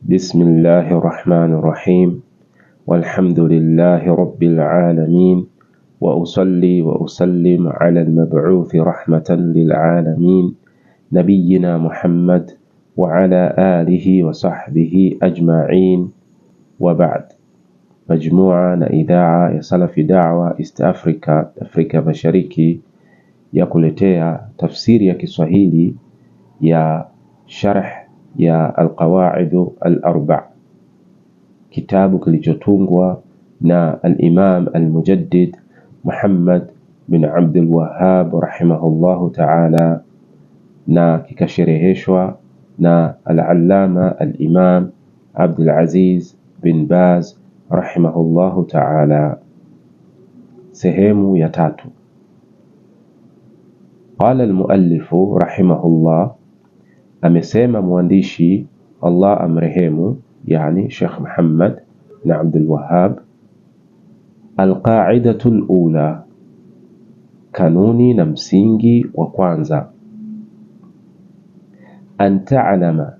بسم الله الرحمن الرحيم والحمد لله رب العالمين وأصلي وأسلم على المبعوث رحمة للعالمين نبينا محمد وعلى آله وصحبه أجمعين وبعد. مجموعة إذاعة يسلف دعوة إست أفريكا مشاركي يقولتها تفسير يا كسواهيلي يا شرح يا القواعد الأربع، كتاب kilichotungwa na الإمام المجدد محمد بن عبد الوهاب رحمه الله تعالى na kikashereheshwa na العلامة الإمام عبد العزيز بن باز رحمه الله تعالى. sehemu ya tatu. قال المؤلف رحمه الله، amesema mwandishi Allah amrehemu, yani Sheikh Muhammad bin Abdul Wahhab, alqaidatul ula, kanuni na msingi wa kwanza, an ta'lama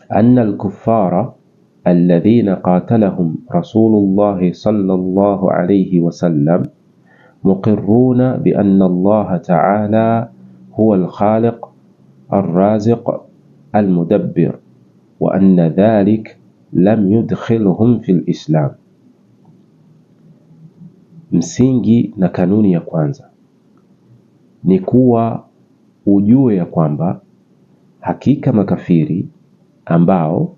anna al-kuffara alladhina qatalahum Rasulullah sallallahu alayhi wa sallam muqirruna bi anna Allah ta'ala huwa al-khaliq الرازق المدبر وأن ذلك لم يدخلهم في الإسلام. Msingi na kanuni ya kwanza ni kuwa ujue ya kwamba hakika makafiri ambao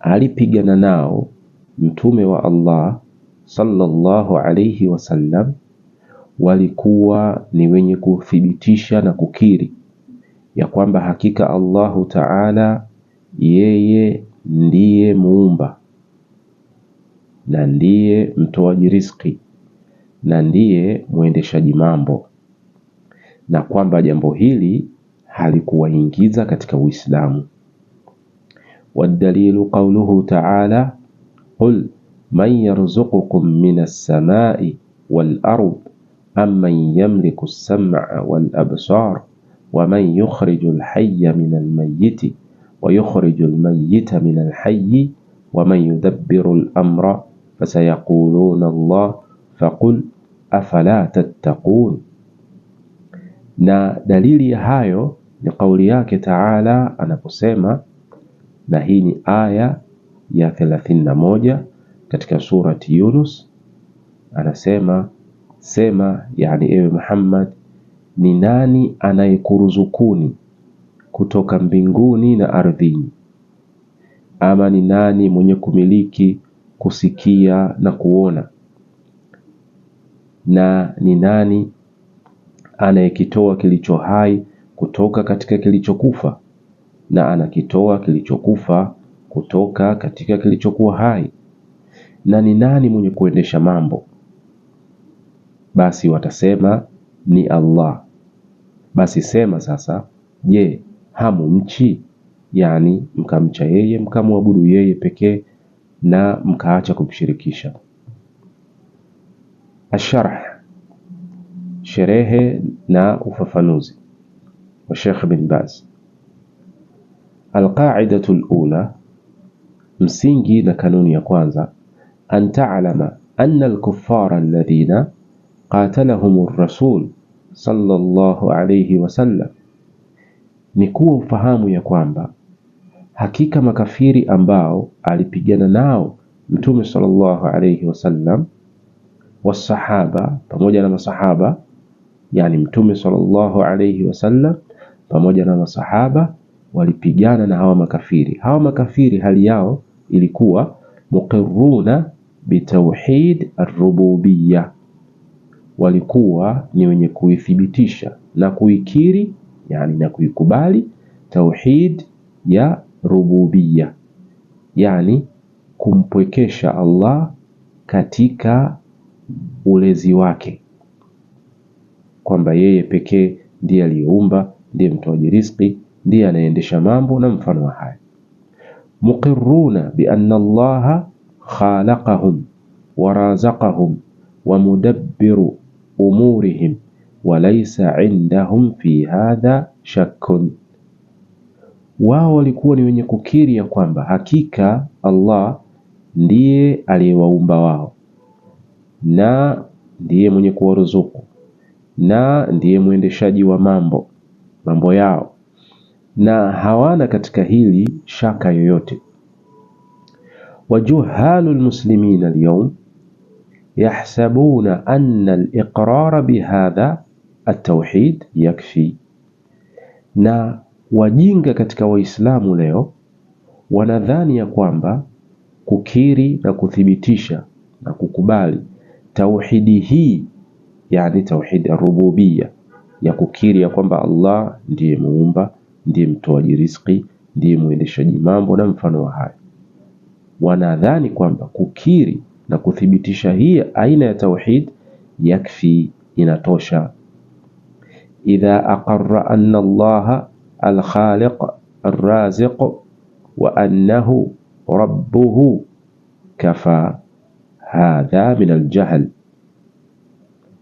alipigana nao mtume wa Allah sallallahu alayhi wasallam walikuwa ni wenye kuthibitisha na kukiri ya kwamba hakika Allahu Ta'ala yeye ndiye muumba na ndiye mtoaji riziki na ndiye muendeshaji mambo, na kwamba jambo hili halikuwaingiza katika Uislamu. Wadalilu qawluhu ta'ala, qul man yarzuqukum minas samai wal ard amman yamliku as-sam'a wal absar ومن يخرج الحي من الميت ويخرج الميت من الحي ومن يدبر الأمر فسيقولون الله فقل أفلا تتقون. na dalili ya hayo ni kauli yake Taala anaposema, na hii ni aya ya 31 katika surati Yunus, anasema sema, yani ewe Muhammad, ni nani anayekuruzukuni kutoka mbinguni na ardhini? Ama ni nani mwenye kumiliki kusikia na kuona? Na ni nani anayekitoa kilicho hai kutoka katika kilichokufa, na anakitoa kilichokufa kutoka katika kilichokuwa hai? Na ni nani mwenye kuendesha mambo? Basi watasema ni Allah. Basi sema sasa, je, hamumchi? Yani mkamcha yeye, mkamwabudu yeye pekee na mkaacha kumshirikisha. Asharh, sherehe na ufafanuzi wa Sheikh bin Baz. Alqaidatul ula, msingi na kanuni ya kwanza, an ta'lama anna al-kuffara alladhina qatalahum ar-rasul sallallahu alayhi wasallam, ni kuwa ufahamu ya kwamba hakika makafiri ambao alipigana nao mtume sallallahu alayhi wasallam, wasahaba, pamoja na masahaba, yani mtume sallallahu alayhi wasallam pamoja na masahaba walipigana na hawa makafiri. Hawa makafiri hali yao ilikuwa muqirruna bitawhid ar-rububiyyah, walikuwa ni wenye kuithibitisha na kuikiri, yani na kuikubali tauhid ya rububiyya, yani kumpwekesha Allah katika ulezi wake, kwamba yeye pekee ndiye aliyeumba, ndiye mtoaji riziki, ndiye anaendesha mambo na mfano wa haya. Muqirruna bi anna Allah khalaqahum wa razaqahum wa mudabbiru umurihim wa laysa indahum fi hadha shakkun, wao walikuwa ni wenye kukiri ya kwamba hakika Allah ndiye aliyewaumba wao na ndiye mwenye kuwaruzuku na ndiye mwendeshaji wa mambo yao, na hawana katika hili shaka yoyote. Wajuhalul muslimina alyawm yahsabuna anna al-iqrar bihadha at-tauhid yakfi, na wajinga katika waislamu leo wanadhani ya kwamba kukiri na kuthibitisha na kukubali tauhidi hii, yani tauhid ar-rububiyya, ya kukiri ya kwamba Allah ndiye muumba, ndiye mtoaji riziki, ndiye mwendeshaji mambo na mfano wa haya, wanadhani kwamba kukiri na kuthibitisha hii aina ya tauhid yakfi, inatosha. Idha aqarra anna Allah al-khaliq ar-raziq wa annahu rabbuhu kafa hadha min al-jahl,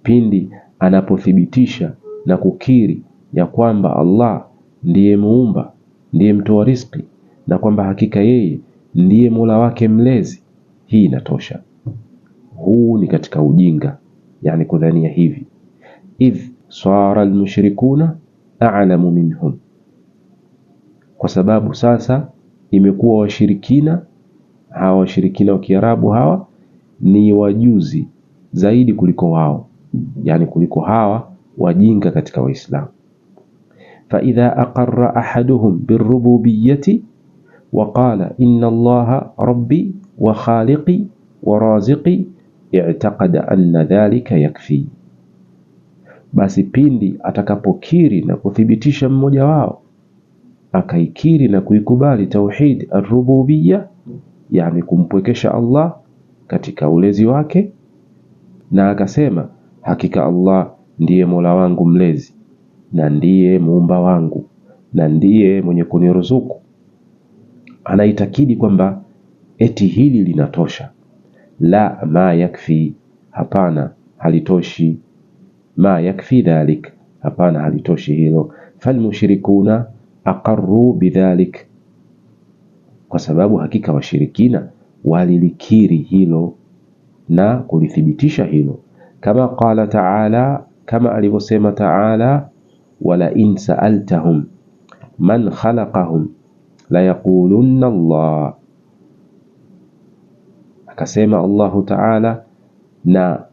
pindi anapothibitisha na kukiri ya kwamba Allah ndiye muumba, ndiye mtoa riziki, na kwamba hakika yeye ndiye Mola wake mlezi, hii inatosha. Huu ni katika ujinga, yani kudhania hivi. Idh sara almushrikuna a'lamu minhum, kwa sababu sasa imekuwa washirikina wa Kiarabu hawa ni wajuzi zaidi kuliko wao, yani kuliko hawa wajinga katika Waislamu. Fa idha aqarra ahaduhum birrububiyyati wa qala inna Allaha rabbi wa khaliqi wa raziqi i'taqada anna dhalika yakfi, basi pindi atakapokiri na kuthibitisha mmoja wao akaikiri na kuikubali tauhid ar-rububiyya, yani kumpwekesha Allah katika ulezi wake, na akasema hakika Allah ndiye Mola wangu mlezi na ndiye muumba wangu na ndiye mwenye kuniruzuku, anaitakidi kwamba eti hili linatosha. La, ma yakfi, hapana halitoshi. Ma yakfi dhalik, hapana halitoshi hilo. Falmushrikuna aqarru bidhalik, kwa sababu hakika washirikina walilikiri hilo na kulithibitisha hilo. Kama qala ta'ala, kama alivyosema Ta'ala, wala in sa'altahum man khalaqahum la yaqulunna Allah, akasema Allahu Ta'ala, na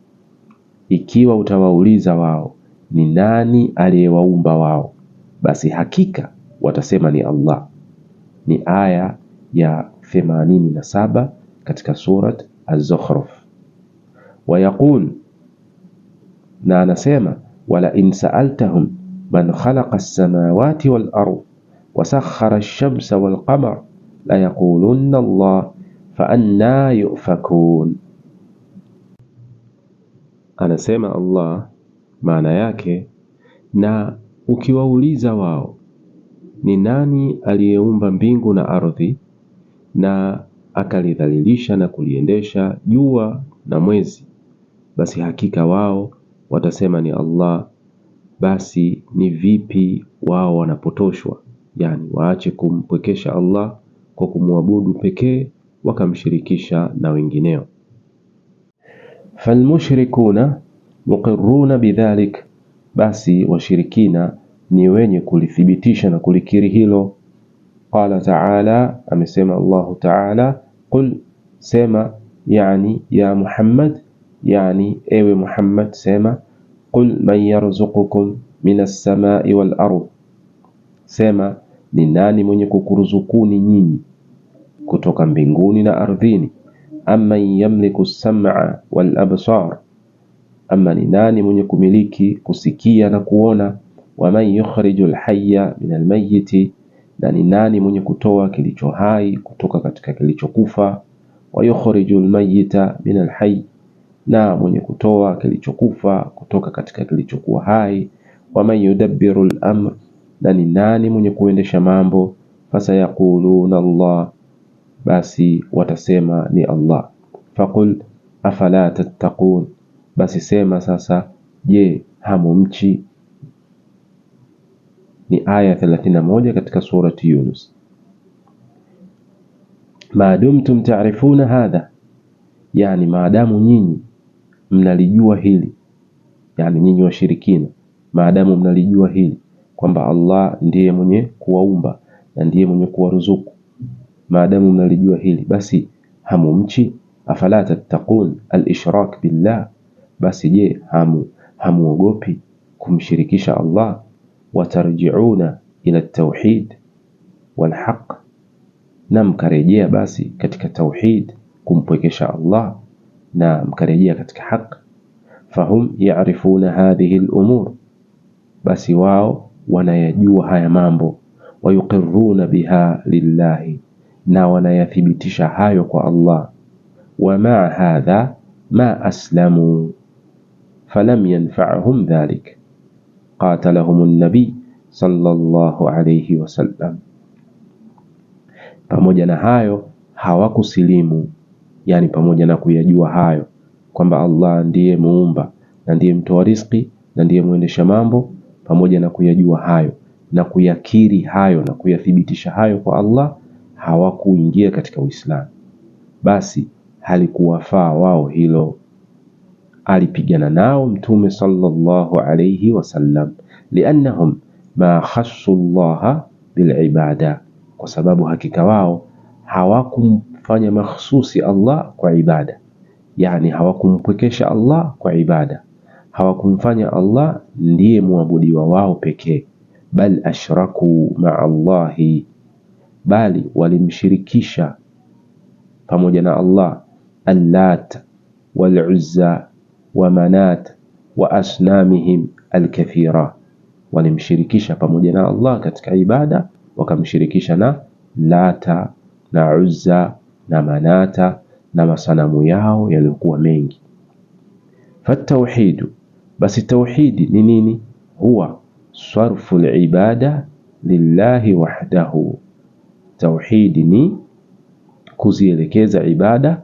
ikiwa utawauliza wao ni nani aliyewaumba wao, basi hakika watasema ni Allah. Ni aya ya 87 katika surat Az-Zukhruf. Wayaqul, na anasema wala in sa'altahum man khalaqa as-samawati wal ard wa sakhkhara ash-shamsa wal qamara la yaqulunna Allah fa anna yufakun. Anasema Allah, maana yake, na ukiwauliza wao ni nani aliyeumba mbingu na ardhi na akalidhalilisha na kuliendesha jua na mwezi, basi hakika wao watasema ni Allah. Basi ni vipi wao wanapotoshwa, yani waache kumpwekesha Allah kwa kumwabudu pekee wakamshirikisha na wengineo. Falmushrikuna muqirruna bidhalik, basi washirikina ni wenye kulithibitisha na kulikiri hilo. Qala Ta'ala, amesema Allahu Ta'ala, qul, sema, yani ya Muhammad, yani ewe Muhammad sema, qul man yarzuqukum minas samai wal ardh, sema ni nani mwenye kukuruzukuni nyinyi kutoka mbinguni na ardhini. Amman yamliku as-sam'a wal absar, ama ni nani mwenye kumiliki kusikia na kuona. Waman yukhrijul hayya minal mayyiti, na ni nani mwenye kutoa kilicho hai kutoka katika kilichokufa. Wa yukhrijul mayyita minal hayy, na mwenye kutoa kilichokufa kutoka katika kilichokuwa hai. Waman yudabbirul amr, na ni nani mwenye kuendesha mambo. Fasayaquluna Allah, basi watasema ni Allah. Faqul afala tattaqun, basi sema sasa, je, hamumchi? ni aya 31 katika surati Yunus. Ma dumtum ta'rifuna hadha, yani maadamu nyinyi mnalijua hili, yani nyinyi washirikina maadamu mnalijua hili kwamba Allah ndiye mwenye kuwaumba na ndiye mwenye kuwaruzuku, maadamu mnalijua hili basi hamumchi. Afala tattaqun al-ishrak billah, basi je hamuogopi kumshirikisha Allah. Watarji'una ila at-tauhid wal haqq, na mkarejea basi katika tauhid kumpwekesha Allah na mkarejea katika haki. Fahum ya'rifuna hadhihi al-umur, basi wao wanayajua haya mambo. Wayuqirruna biha lillahi, na wanayathibitisha hayo kwa Allah. Wa ma'a hadha ma aslamu falam yanfa'hum dhalik, qatalahum an-nabi sallallahu alayhi wasallam. Pamoja na hayo hawakusilimu, yani pamoja na kuyajua hayo kwamba Allah ndiye muumba na ndiye mtoa riziki na ndiye muendesha mambo, pamoja na kuyajua hayo na kuyakiri hayo na kuyathibitisha hayo kwa Allah, hawakuingia katika Uislamu. Basi halikuwafaa wao hilo. Alipigana nao Mtume sallallahu alayhi wasallam, liannahum ma khassu Allah bilibada, kwa sababu hakika wao hawakumfanya makhsusi Allah kwa ibada, yani hawakumpwekesha Allah kwa ibada, hawakumfanya Allah ndiye muabudiwa wao pekee. Bal ashraku ma'a Allahi, bali walimshirikisha pamoja na Allah Allat wal Uzza wa Manat wa asnamihim alkathira, walimshirikisha pamoja na Allah katika ibada, wakamshirikisha na Lata na Uzza na Manata na masanamu yao yaliokuwa mengi. Fatauhidu, basi tauhidi ni nini? Huwa sarfu al-ibada lillahi wahdahu, tauhidi ni kuzielekeza ibada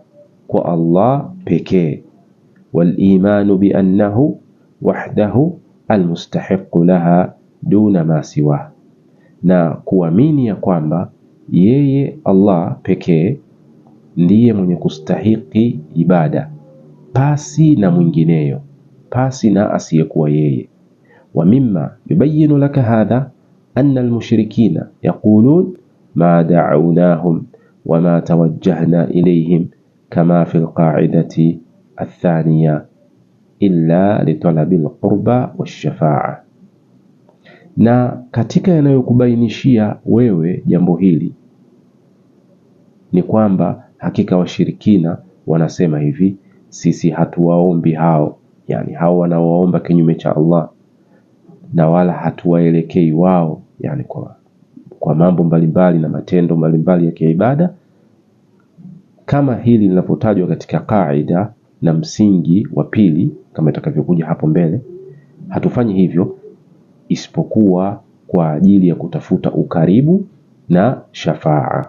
kwa Allah pekee. Wal imanu bi annahu wahdahu almustahiqu laha duna ma siwa, na kuamini ya kwamba yeye Allah pekee ndiye mwenye kustahiki ibada pasi na mwingineyo, pasi na asiyekuwa yeye. Wa mimma yubayyinu laka hadha anna almushrikina yaqulun ma da'awnahum wa ma tawajjahna ilayhim kama fi alqa'idati athaniya illa litalabi alqurba wash-shafa'a. Na katika yanayokubainishia wewe jambo hili ni kwamba hakika washirikina wanasema hivi, sisi hatuwaombi hao, yani hao wanaoomba kinyume cha Allah, na wala hatuwaelekei wao, yani kwa mambo mbalimbali na matendo mbalimbali ya kiibada, kama hili linapotajwa katika kaida na msingi wa pili kama itakavyokuja hapo mbele. Hatufanyi hivyo isipokuwa kwa ajili ya kutafuta ukaribu na shafaa.